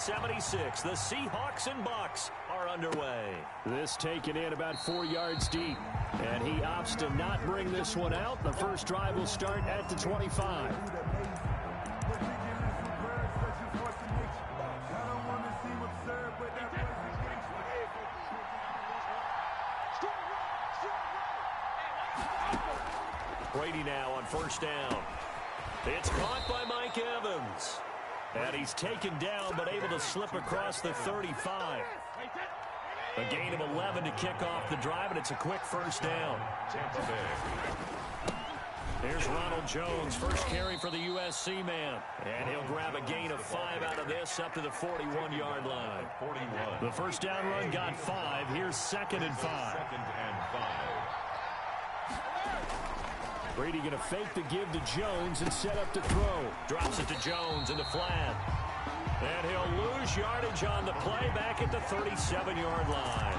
76. The Seahawks and Bucks are underway. This taken in about 4 yards deep. And he opts to not bring this one out. The first drive will start at the 25. Brady now on first down. It's caught by Mike Evans. And he's taken down but able to slip across the 35. A gain of 11 to kick off the drive, and it's a quick first down. Here's Ronald Jones, first carry for the USC man. And he'll grab a gain of 5 out of this up to the 41-yard line. The first down run got 5. Here's 2nd and 5. Brady going to fake the give to Jones and set up to throw. Drops it to Jones in the flat. And he'll lose yardage on the play back at the 37-yard line.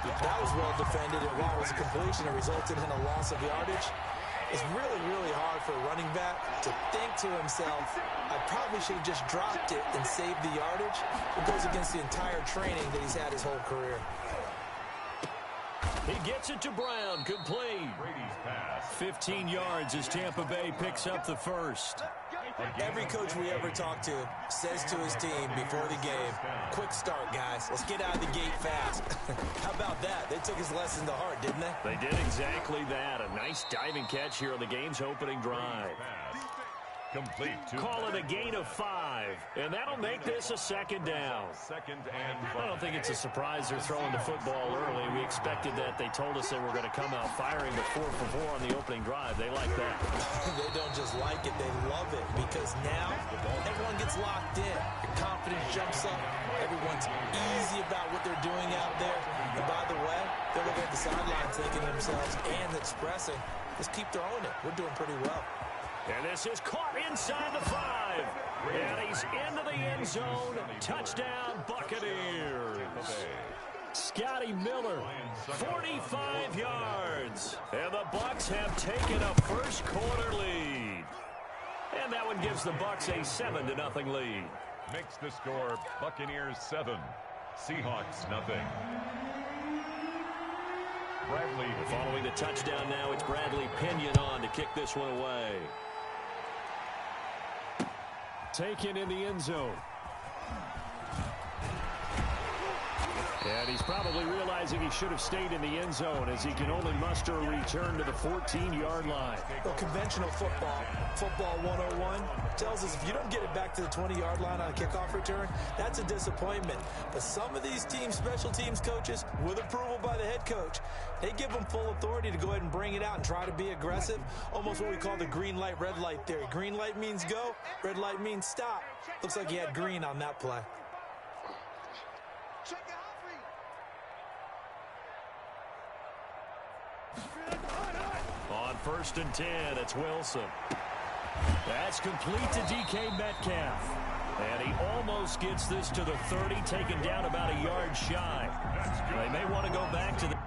That was well defended, and while it was a completion, it resulted in a loss of yardage. It's really, really hard for a running back to think to himself, I probably should have just dropped it and saved the yardage. It goes against the entire training that he's had his whole career. He gets it to Brown, complete. 15 yards as Tampa Bay picks up the first. Every coach we ever talk to says to his team before the game, quick start, guys. Let's get out of the gate fast. How about that? They took his lesson to heart, didn't they? They did exactly that. A nice diving catch here on the game's opening drive. Complete. Call it a gain of 5, and that'll make this a 2nd down. I don't think it's a surprise they're throwing the football early. We expected that. They told us they were going to come out firing the 4 for 4 on the opening drive. They like that. They don't just like it, they love it, because now everyone gets locked in. Your confidence jumps up. Everyone's easy about what they're doing out there. And by the way, they're looking at the sideline thinking to themselves and expressing, let's keep throwing it. We're doing pretty well. And this is caught inside the 5. And he's into the end zone. Touchdown, Buccaneers. Scotty Miller, 45 yards. And the Bucs have taken a first quarter lead. And that one gives the Bucs a 7-0 lead. Makes the score Buccaneers 7, Seahawks 0. Bradley. Following the touchdown now, it's Bradley Pinion on to kick this one away. Taken in the end zone. And he's probably realizing he should have stayed in the end zone as he can only muster a return to the 14-yard line. Well, conventional football 101, tells us if you don't get it back to the 20-yard line on a kickoff return, that's a disappointment. But some of these teams, special teams coaches, with approval by the head coach, they give them full authority to go ahead and bring it out and try to be aggressive. Almost what we call the green light, red light theory. Green light means go, red light means stop. Looks like he had green on that play. On 1st and 10, it's Wilson. That's complete to DK Metcalf. And he almost gets this to the 30, taken down about a yard shy. They may want to go back to the...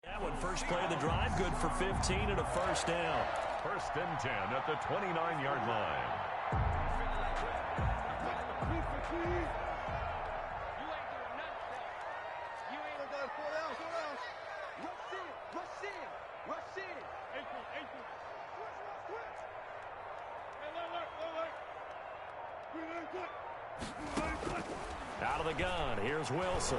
That one, first play of the drive, good for 15 and a first down. 1st and 10 at the 29-yard line. Out of the gun, here's Wilson.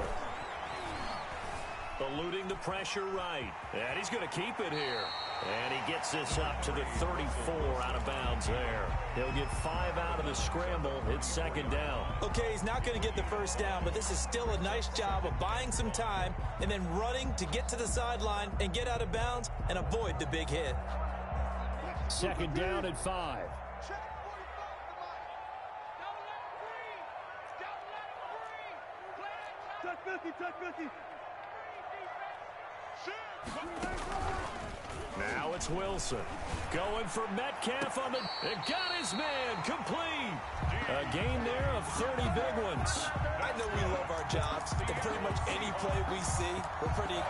Eluding the pressure right. And he's going to keep it here. And he gets this up to the 34 out of bounds there. He'll get 5 out of the scramble. It's second down. Okay, he's not going to get the first down, but this is still a nice job of buying some time and then running to get to the sideline and get out of bounds and avoid the big hit. Second down at 5. Touch 50, touch 50. Now it's Wilson. Going for Metcalf on the... It got his man complete. A gain there of 30 big ones. I know we love our jobs, and pretty much any play we see, we're pretty,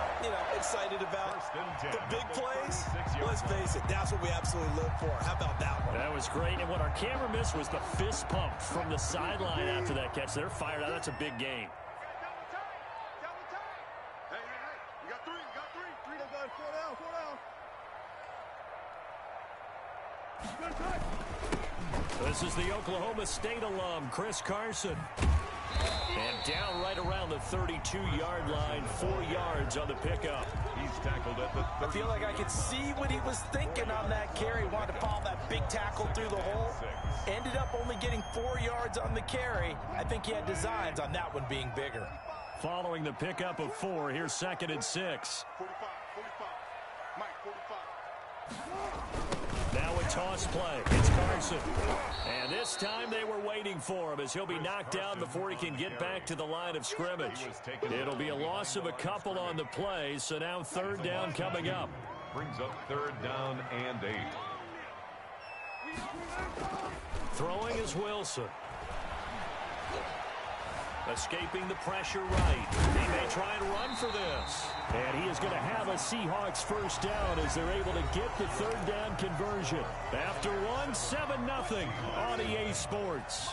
excited about. The big plays, let's face it, that's what we absolutely live for. How about that one? That was great, and what our camera missed was the fist pump from the sideline after that catch. They're fired out. That's a big gain. This is the Oklahoma State alum, Chris Carson. And down right around the 32-yard line, 4 yards on the pickup. He's tackled at the 30. I feel like I could see what he was thinking on that carry. He wanted to follow that big tackle through the hole. Ended up only getting 4 yards on the carry. I think he had designs on that one being bigger. Following the pickup of 4, here's second and 6. 45. Mike, 45. Now a toss play. It's Carson. And this time they were waiting for him as he'll be knocked down before he can get back to the line of scrimmage. It'll be a loss of a couple on the play, so now third down coming up. Brings up third down and 8. Throwing is Wilson. Escaping the pressure right. He may try and run for this. And he is going to have a Seahawks first down as they're able to get the third down conversion. After 1, 7-0 on EA Sports.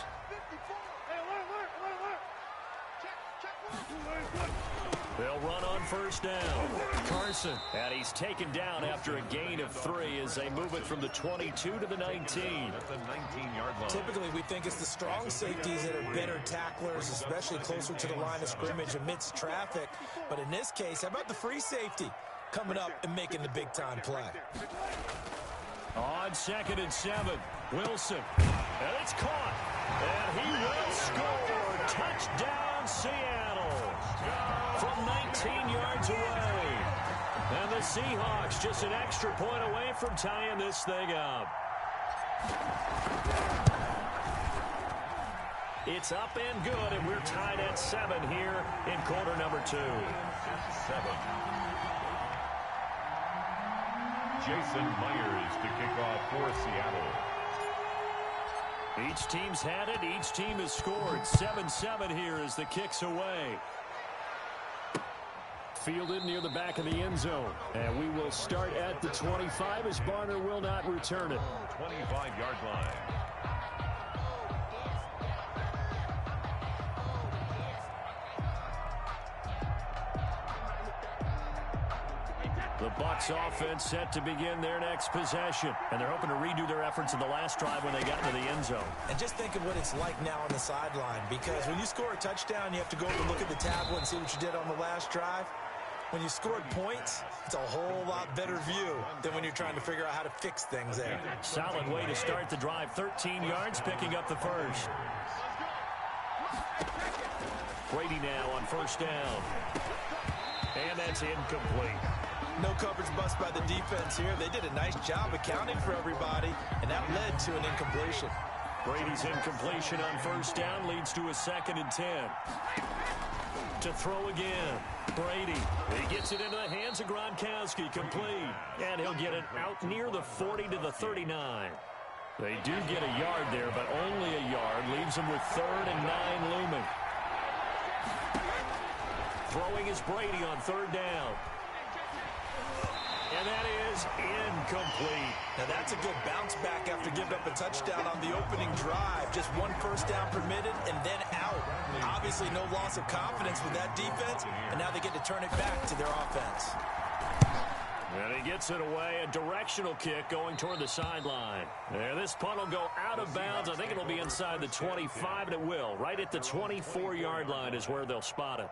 They'll run on first down. Carson. And he's taken down after a gain of 3 as they move it from the 22 to the 19. At the 19-yard line. Typically, we think it's the strong safeties that are better tacklers, especially closer to the line of scrimmage amidst traffic. But in this case, how about the free safety coming up and making the big-time play? On 2nd and 7, Wilson. And it's caught. And he will score. Touchdown, Seattle. From 19 yards away. And the Seahawks just an extra point away from tying this thing up. It's up and good, and we're tied at 7 here in quarter number 2. 7. Jason Myers to kick off for Seattle. Each team's had it. Each team has scored. 7-7 here as the kick's away. Fielded near the back of the end zone. And we will start at the 25 as Barner will not return it. 25-yard line. The Bucs offense set to begin their next possession. And they're hoping to redo their efforts in the last drive when they got into the end zone. And just think of what it's like now on the sideline, because when you score a touchdown, you have to go over and look at the tablet and see what you did on the last drive. When you scored points, it's a whole lot better view than when you're trying to figure out how to fix things there. Solid way to start the drive. 13 yards, picking up the first. Brady now on first down. And that's incomplete. No coverage bust by the defense here. They did a nice job accounting for everybody, and that led to an incompletion. Brady's incompletion on first down leads to a 2nd and 10. To throw again. Brady. He gets it into the hands of Gronkowski. Complete. And he'll get it out near the 40 to the 39. They do get a yard there, but only a yard. Leaves them with 3rd and 9 looming. Throwing is Brady on 3rd down. And that is incomplete. Now that's a good bounce back after giving up a touchdown on the opening drive. Just 1 first down permitted and then out. Obviously no loss of confidence with that defense, and now they get to turn it back to their offense. And he gets it away, a directional kick going toward the sideline. And this punt will go out of bounds. I think it'll be inside the 25, and it will. Right at the 24-yard line is where they'll spot it.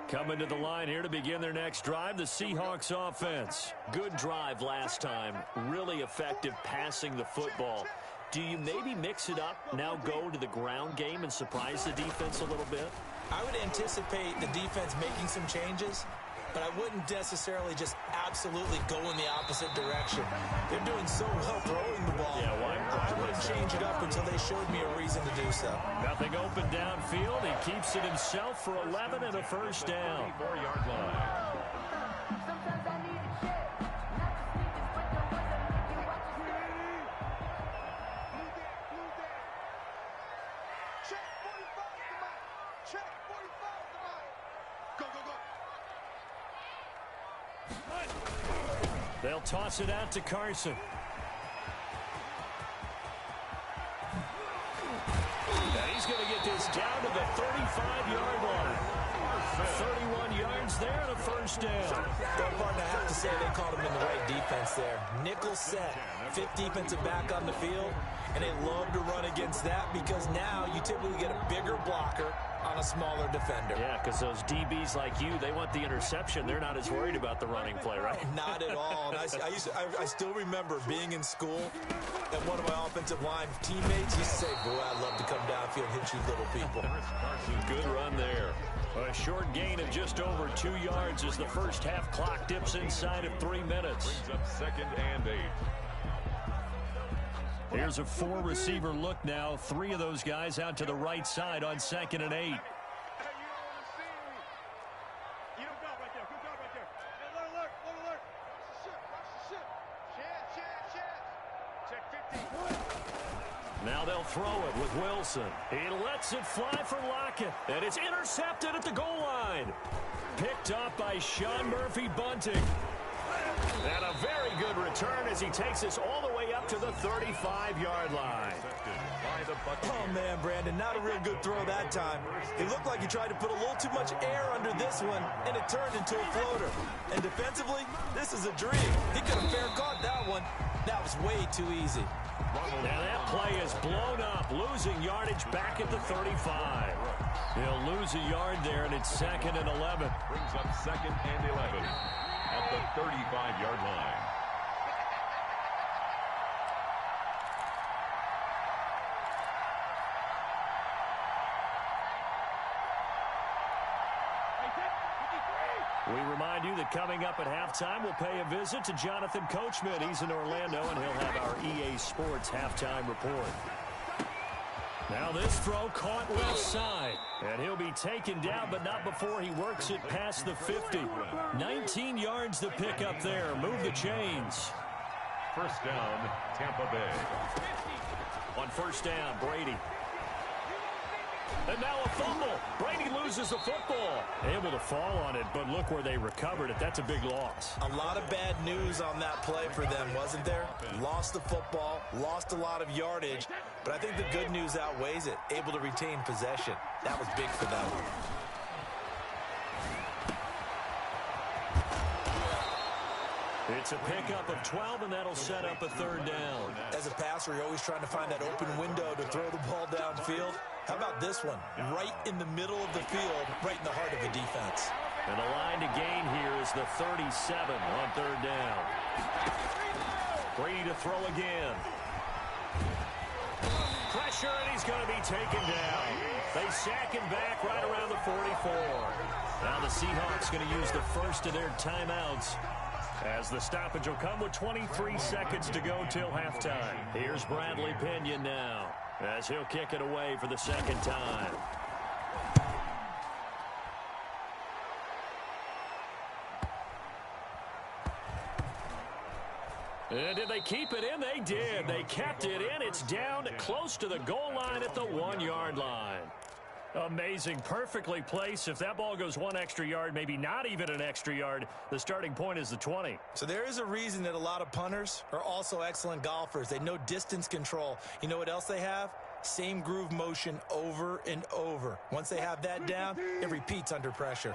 Coming to the line here to begin their next drive, the Seahawks offense. Good drive last time. Really effective passing the football. Do you maybe mix it up, now go to the ground game and surprise the defense a little bit? I would anticipate the defense making some changes, but I wouldn't necessarily just absolutely go in the opposite direction. They're doing so well throwing the ball. Yeah, why? I wouldn't change it up until they showed me a reason to do so. Nothing open downfield. He keeps it himself for 11 and a first down. 4-yard line. They'll toss it out to Carson. And he's going to get this down to the 35-yard line. 31 yards there and a first down. But, partner, I have to say they called him in the right defense there. Nickel set, fifth defensive back on the field, and they love to run against that because now you typically get a bigger blocker on a smaller defender. Yeah, because those DBs like you, they want the interception. They're not as worried about the running play, right? Not at all. And I still remember being in school, and one of my offensive line teammates used to say, boy, I'd love to come downfield and hit you little people. Good run there. A short gain of just over 2 yards as the first half clock dips inside of 3 minutes. Brings up 2nd and 8. Here's a 4-receiver look now. 3 of those guys out to the right side on 2nd and 8. Hey, you don't want to see me. You don't got right there. Good job right there. Hey, alert. Watch the ship. Watch the ship. Chance. Check 50. Now they'll throw it with Wilson. He lets it fly for Lockett. And it's intercepted at the goal line. Picked up by Sean Murphy Bunting. And a very good return as he takes us all the way up to the 35-yard line. Oh, man, Brandon, not a real good throw that time. It looked like he tried to put a little too much air under this one, and it turned into a floater. And defensively, this is a dream. He could have fair caught that one. That was way too easy. Now that play is blown up, losing yardage back at the 35. He'll lose a yard there, and it's 2nd and 11. Brings up 2nd and 11 at the 35-yard line. We remind you that coming up at halftime, we'll pay a visit to Jonathan Coachman. He's in Orlando, and he'll have our EA Sports halftime report. Now this throw caught left side, and he'll be taken down, but not before he works it past the 50. 19 yards to pick up there. Move the chains. First down, Tampa Bay. On first down, Brady. And now a fumble. Brady loses the football. Able to fall on it, but look where they recovered it. That's a big loss. A lot of bad news on that play for them, wasn't there? Lost the football, lost a lot of yardage, but I think the good news outweighs it. Able to retain possession. That was big for them. It's a pickup of 12, and that'll set up a third down. As a passer, you're always trying to find that open window to throw the ball downfield. How about this one? Right in the middle of the field, right in the heart of the defense. And the line to gain here is the 37 on third down. Brady to throw again. Pressure, and he's going to be taken down. They sack him back right around the 44. Now the Seahawks going to use the first of their timeouts, as the stoppage will come with 23 seconds to go till halftime. Here's Bradley Pinion now, as he'll kick it away for the second time. And did they keep it in? They did. They kept it in. It's down close to the goal line at the 1-yard line. Amazing. Perfectly placed. If that ball goes 1 extra yard, maybe not even an extra yard, the starting point is the 20. So there is a reason that a lot of punters are also excellent golfers. They know distance control. You know what else they have? Same groove motion over and over. Once they have that down, it repeats under pressure.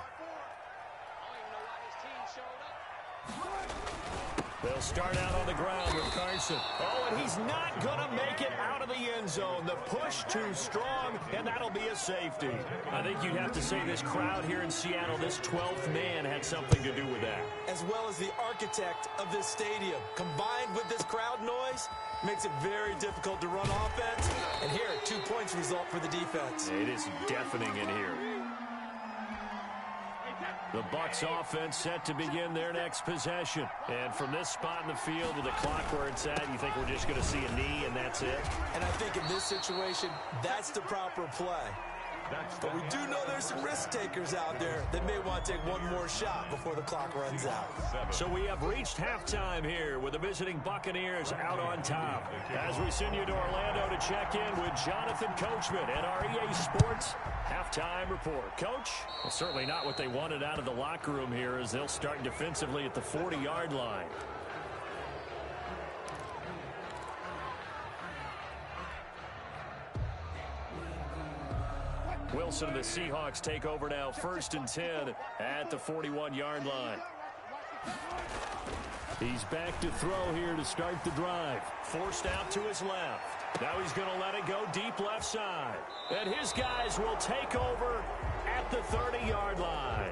They'll start out on the ground with Carson. Oh, and he's not going to make it out of the end zone. The push too strong, and that'll be a safety. I think you'd have to say this crowd here in Seattle, this 12th man, had something to do with that. As well as the architect of this stadium, combined with this crowd noise, makes it very difficult to run offense. And here, 2 points result for the defense. It is deafening in here. The Bucs offense set to begin their next possession. And from this spot in the field with the clock where it's at, you think we're just going to see a knee and that's it? And I think in this situation, that's the proper play. But we do know there's some risk takers out there that may want to take one more shot before the clock runs out. So we have reached halftime here with the visiting Buccaneers out on top. As we send you to Orlando to check in with Jonathan Coachman at our EA Sports Halftime Report. Coach, well, certainly not what they wanted out of the locker room here as they'll start defensively at the 40-yard line. Wilson and the Seahawks take over now, 1st and 10 at the 41-yard line. He's back to throw here to start the drive. Forced out to his left. Now he's going to let it go deep left side. And his guys will take over at the 30-yard line.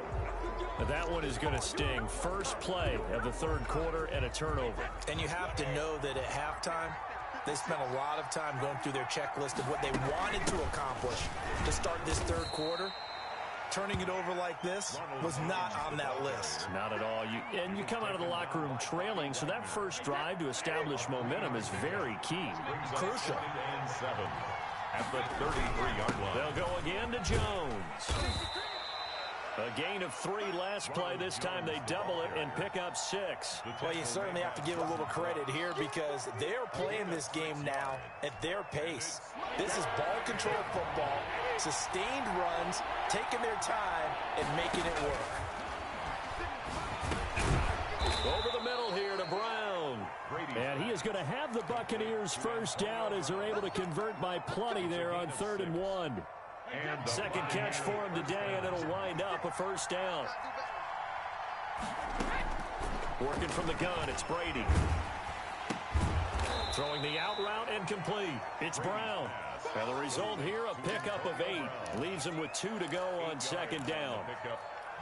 And that one is going to sting. First play of the 3rd quarter and a turnover. And you have to know that at halftime, they spent a lot of time going through their checklist of what they wanted to accomplish to start this 3rd quarter. Turning it over like this was not on that list. Not at all. You come out of the locker room trailing, so that first drive to establish momentum is very key. Crucial. At the 33-yard line. They'll go again to Jones. A gain of 3 last play. This time they double it and pick up 6. Well, you certainly have to give a little credit here because they're playing this game now at their pace. This is ball control football, sustained runs, taking their time and making it work. Over the middle here to Brown. And he is going to have the Buccaneers first down as they're able to convert by plenty there on 3rd and 1. Second catch for him today, and it'll wind up a first down. Working from the gun, it's Brady. Throwing the out route and complete. It's Brown. Now the result here, a pickup of 8. Leaves him with 2 to go on 2nd down.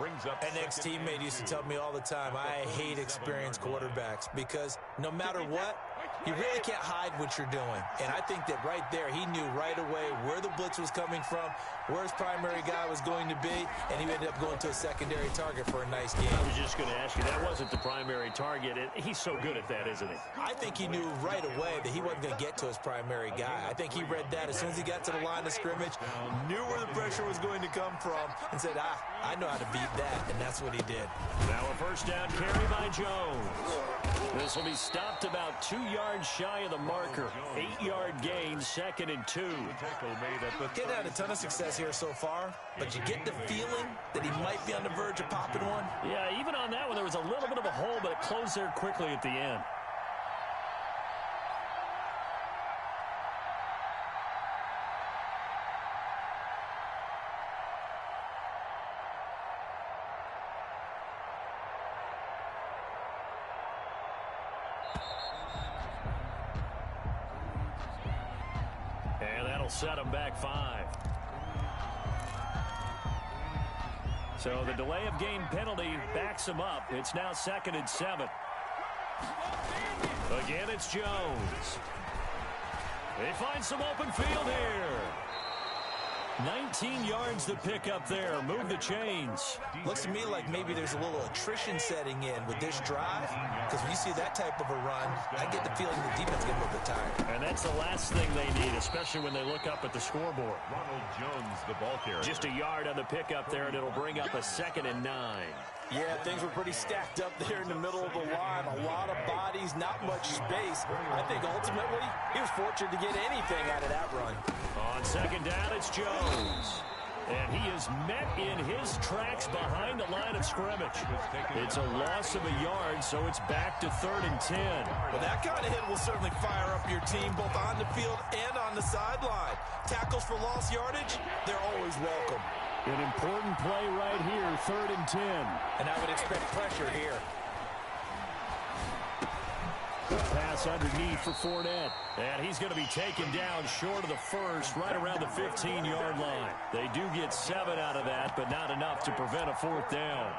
An ex-teammate used to tell me all the time, I hate experienced quarterbacks because no matter what, you really can't hide what you're doing. And I think that right there, he knew right away where the blitz was coming from, where his primary guy was going to be, and he ended up going to a secondary target for a nice game. I was just going to ask you, that wasn't the primary target. He's so good at that, isn't he? I think he knew right away that he wasn't going to get to his primary guy. I think he read that as soon as he got to the line of scrimmage, knew where the pressure was going to come from, and said, I know how to beat that, and that's what he did. Now a first down carry by Jones. This will be stopped about 2 yards shy of the marker. 8-yard gain, 2nd and 2. Getting had a ton of success here so far, but you get the feeling that he might be on the verge of popping one. Yeah, even on that one, there was a little bit of a hole, but it closed there quickly at the end. Set him back 5. So the delay of game penalty backs him up. It's now 2nd and 7. Again, it's Jones. They find some open field here. 19 yards to pick up there. Move the chains. Looks to me like maybe there's a little attrition setting in with this drive. Because when you see that type of a run, I get the feeling the defense gets a little bit tired. And that's the last thing they need, especially when they look up at the scoreboard. Ronald Jones, the ball carrier. Just a yard on the pickup there, and it'll bring up a 2nd and 9. Yeah, things were pretty stacked up there in the middle of the line. A lot of bodies, not much space. I think ultimately he was fortunate to get anything out of that run. On 2nd down, it's Jones. And he is met in his tracks behind the line of scrimmage. It's a loss of a yard, so it's back to 3rd and 10. Well, that kind of hit will certainly fire up your team both on the field and on the sideline. Tackles for lost yardage, they're always welcome. An important play right here, 3rd and 10. And I would expect pressure here. Pass underneath for Fournette. And he's going to be taken down short of the first, right around the 15-yard line. They do get 7 out of that, but not enough to prevent a 4th down.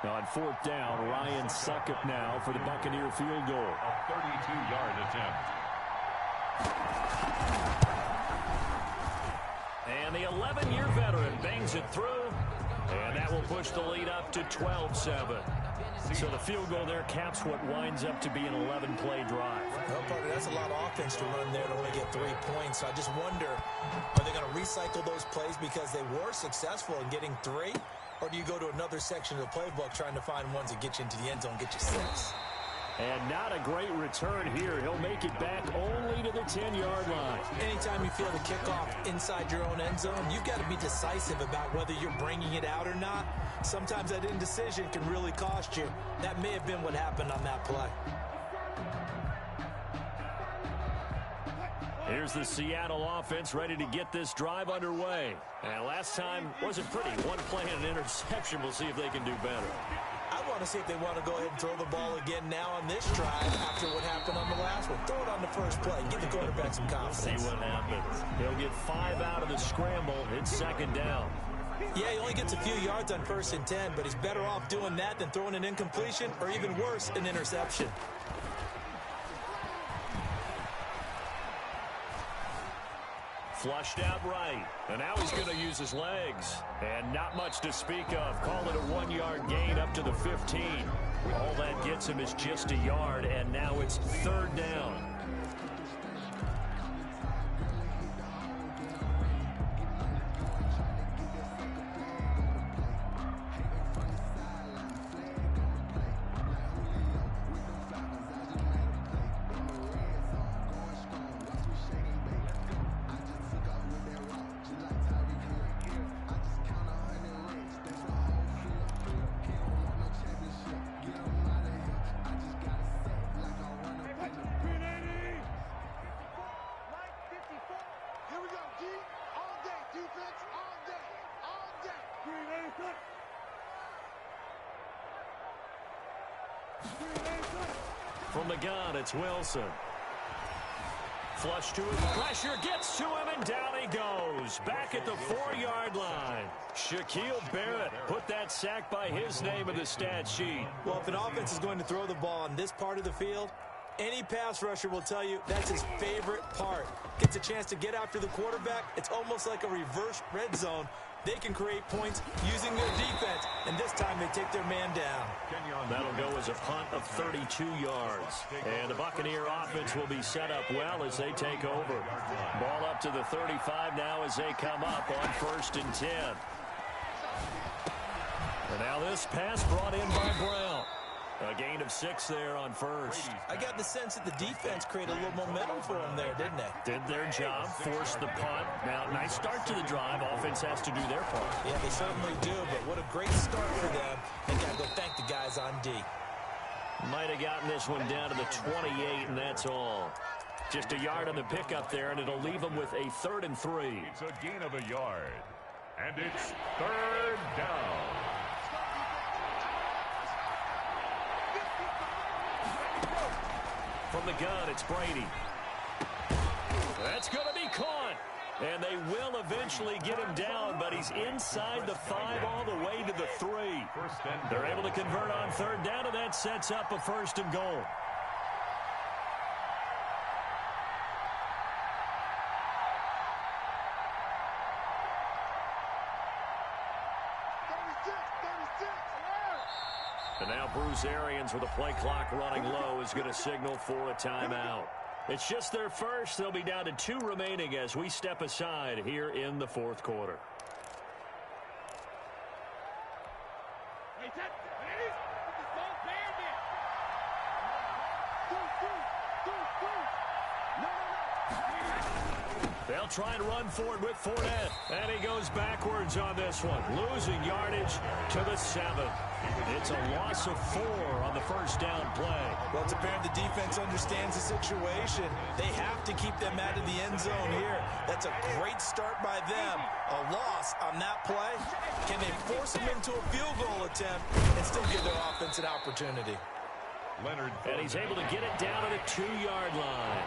Now on 4th down, Ryan Succop now for the Buccaneer field goal. A 32-yard attempt. And the 11-year veteran bangs it through, and that will push the lead up to 12-7. So the field goal there caps what winds up to be an 11-play drive. Well, partner, that's a lot of offense to run there to only get 3 points. So I just wonder, are they going to recycle those plays because they were successful in getting 3? Or do you go to another section of the playbook trying to find ones that get you into the end zone, get you 6? And not a great return here. He'll make it back only to the 10-yard line. Anytime you feel the kickoff inside your own end zone, you've got to be decisive about whether you're bringing it out or not. Sometimes that indecision can really cost you. That may have been what happened on that play. Here's the Seattle offense ready to get this drive underway. And last time wasn't pretty. 1 play and an interception. We'll see if they can do better. I want to see if they want to go ahead and throw the ball again now on this drive after what happened on the last one. Throw it on the first play. Give the quarterback some confidence. See what happens. He'll get 5 out of the scramble. It's 2nd down. Yeah, he only gets a few yards on 1st and 10, but he's better off doing that than throwing an incompletion or even worse, an interception. Flushed out right. And now he's going to use his legs. And not much to speak of. Call it a 1-yard gain up to the 15. All that gets him is just a yard, and now it's 3rd down. From the gun, it's Wilson. Flush to his pressure, gets to him, and down he goes. Back at the 4-yard line. Shaquille Barrett put that sack by his name in the stat sheet. Well, if an offense is going to throw the ball on this part of the field, any pass rusher will tell you that's his favorite part. Gets a chance to get after the quarterback. It's almost like a reverse red zone. They can create points using their defense, and this time they take their man down. That'll go as a punt of 32 yards. And the Buccaneer offense will be set up well as they take over. Ball up to the 35 now as they come up on 1st and 10. And now this pass brought in by Brown. A gain of 6 there on 1st. I got the sense that the defense created a little momentum for them there, didn't they? Did their job, forced the punt. Now, nice start to the drive. Offense has to do their part. Yeah, they certainly do, but what a great start for them. They got to go thank the guys on D. Might have gotten this one down to the 28, and that's all. Just a yard on the pickup there, and it'll leave them with a 3rd and 3. It's a gain of a yard. And it's 3rd down. From the gun, it's Brady. That's going to be caught. And they will eventually get him down, but he's inside the 5 all the way to the 3. They're able to convert on 3rd down, and that sets up a 1st and goal. And now Bruce Arians, with the play clock running low, is going to signal for a timeout. It's just their first. They'll be down to 2 remaining as we step aside here in the 4th quarter. They'll try and run forward with Fournette. And he goes backwards on this one, losing yardage to the 7. It's a loss of 4 on the first down play. Well, it's apparent the defense understands the situation. They have to keep them out of the end zone here. That's a great start by them. A loss on that play. Can they force them into a field goal attempt and still give their offense an opportunity? Leonard. And he's able to get it down to the 2-yard line.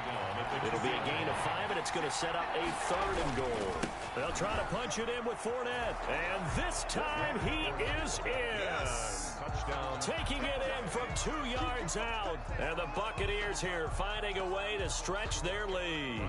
It'll be a gain of 5, and it's going to set up a 3rd and goal. They'll try to punch it in with Fournette. And this time he is in. Yes. Touchdown. Taking it in from 2 yards out. And the Buccaneers here finding a way to stretch their lead.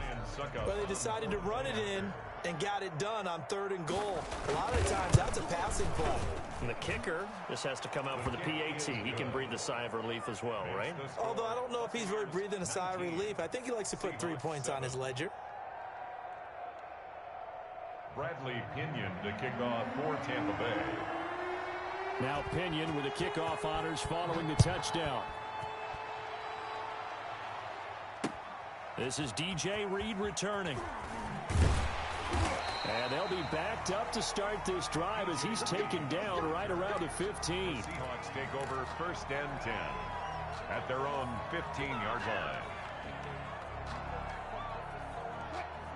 Well, they decided to run it in and got it done on 3rd and goal. A lot of the times, that's a passing play. And the kicker just has to come out for the PAT. He can breathe a sigh of relief as well, right? Although I don't know if he's really breathing a sigh of relief. I think he likes to put 3 points on his ledger. Bradley Pinion to kick off for Tampa Bay. Now Pinion with the kickoff honors following the touchdown. This is DJ Reed returning. And they'll be backed up to start this drive as he's taken down right around the 15. Seahawks take over 1st and 10 at their own 15-yard line.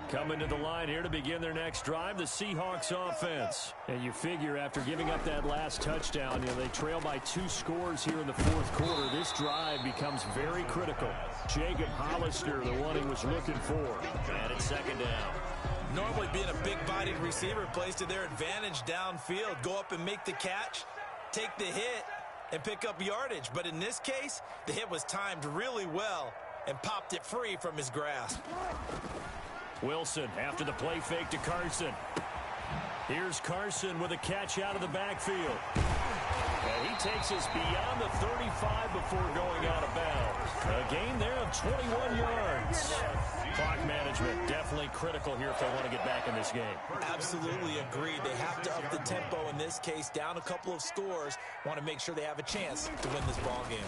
Coming to the line here to begin their next drive, the Seahawks offense. And you figure after giving up that last touchdown, they trail by 2 scores here in the 4th quarter. This drive becomes very critical. Jacob Hollister, the one he was looking for. And it's 2nd down. Normally being a big-bodied receiver plays to their advantage downfield. Go up and make the catch, take the hit, and pick up yardage. But in this case, the hit was timed really well and popped it free from his grasp. Wilson after the play fake to Carson. Here's Carson with a catch out of the backfield. And he takes us beyond the 35 before going out of bounds. A gain there of 21 yards. Clock management definitely critical here if they want to get back in this game. Absolutely agreed. They have to up the tempo in this case, down a couple of scores. Want to make sure they have a chance to win this ball game.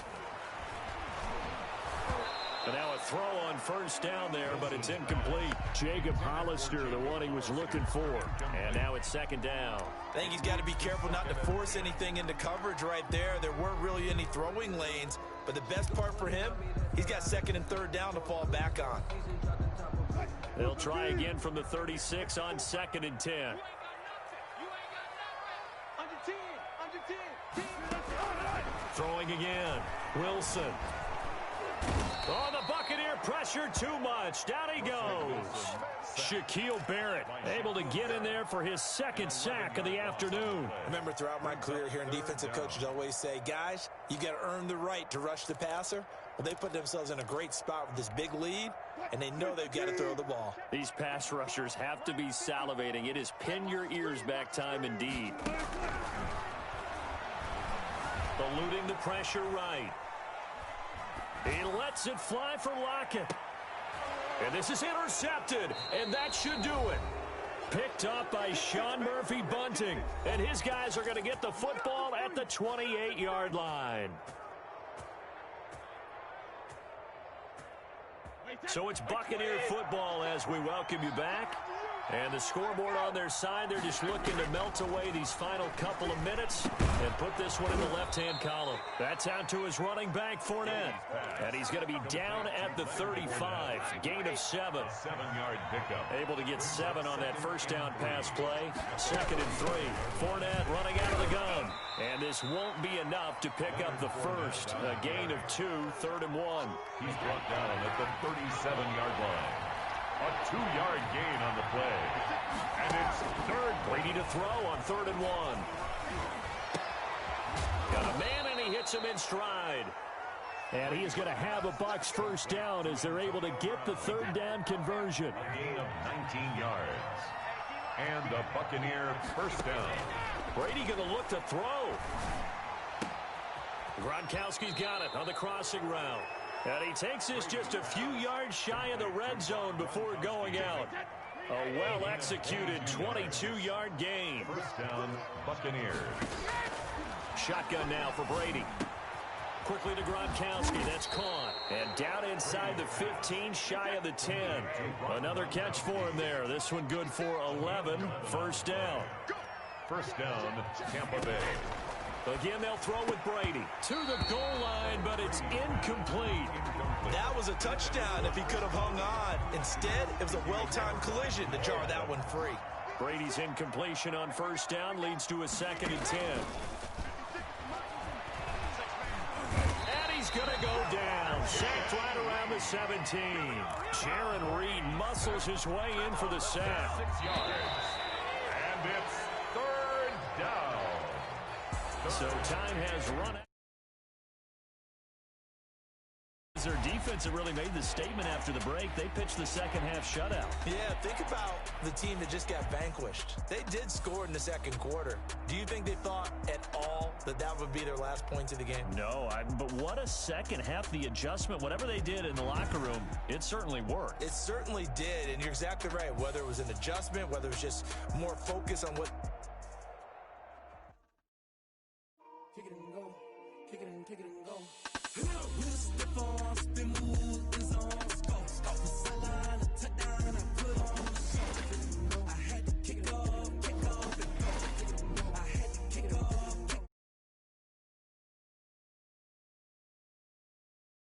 And now a throw on 1st down there, but it's incomplete. Jacob Hollister, the one he was looking for. And now it's 2nd down. I think he's got to be careful not to force anything into coverage right there. There weren't really any throwing lanes, but the best part for him, he's got 2nd and 3rd down to fall back on. They'll try again from the 36 on 2nd and 10. Throwing again. Wilson. Oh, the Buccaneer pressure too much. Down he goes. Shaquille Barrett able to get in there for his 2nd sack of the afternoon. Remember, throughout my career here in defensive coaches always say, guys, you got to earn the right to rush the passer. Well, they put themselves in a great spot with this big lead, and they know they've got to throw the ball. These pass rushers have to be salivating. It is pin your ears back time indeed. Eluding the pressure right. He lets it fly for Lockett. And this is intercepted, and that should do it. Picked up by Sean Murphy Bunting. And his guys are going to get the football at the 28-yard line. So it's Buccaneer football as we welcome you back. And the scoreboard on their side, they're just looking to melt away these final couple of minutes and put this one in the left-hand column. That's out to his running back, Fournette. And he's going to be down at the 35. Gain of 7. 7-yard pickup. Able to get 7 on that 1st down pass play. 2nd and 3. Fournette running out of the gun. And this won't be enough to pick up the 1st. A gain of 2, 3rd and 1. He's brought down at the 37-yard line. A 2-yard gain on the play. And it's 3rd. Brady to throw on 3rd and 1. Got a man, and he hits him in stride. And he is going to have a Bucs 1st down as they're able to get the 3rd down conversion. A gain of 19 yards. And the Buccaneer 1st down. Brady going to look to throw. Gronkowski's got it on the crossing route. And he takes this just a few yards shy of the red zone before going out. A well-executed 22-yard gain. 1st down, Buccaneers. Shotgun now for Brady. Quickly to Gronkowski. That's caught. And down inside the 15, shy of the 10. Another catch for him there. This one good for 11. First down. First down, Tampa Bay. Again, they'll throw with Brady. To the goal line, but it's incomplete. That was a touchdown if he could have hung on. Instead, it was a well-timed collision to jar that one free. Brady's incompletion on first down leads to a 2nd and 10. And he's going to go down. Sacked right around the 17. Jaron Reed muscles his way in for the sack. 6 yards. And it's third down. So time has run out. Their defense have really made the statement after the break. They pitched the second half shutout. Yeah, think about the team that just got vanquished. They did score in the second quarter. Do you think they thought at all that that would be their last points of the game? No, but what a second half. The adjustment, whatever they did in the locker room, it certainly worked. It certainly did, and you're exactly right. Whether it was an adjustment, whether it was just more focus on what... Kick it and go. Kick it and go. With a stiff arm spin move.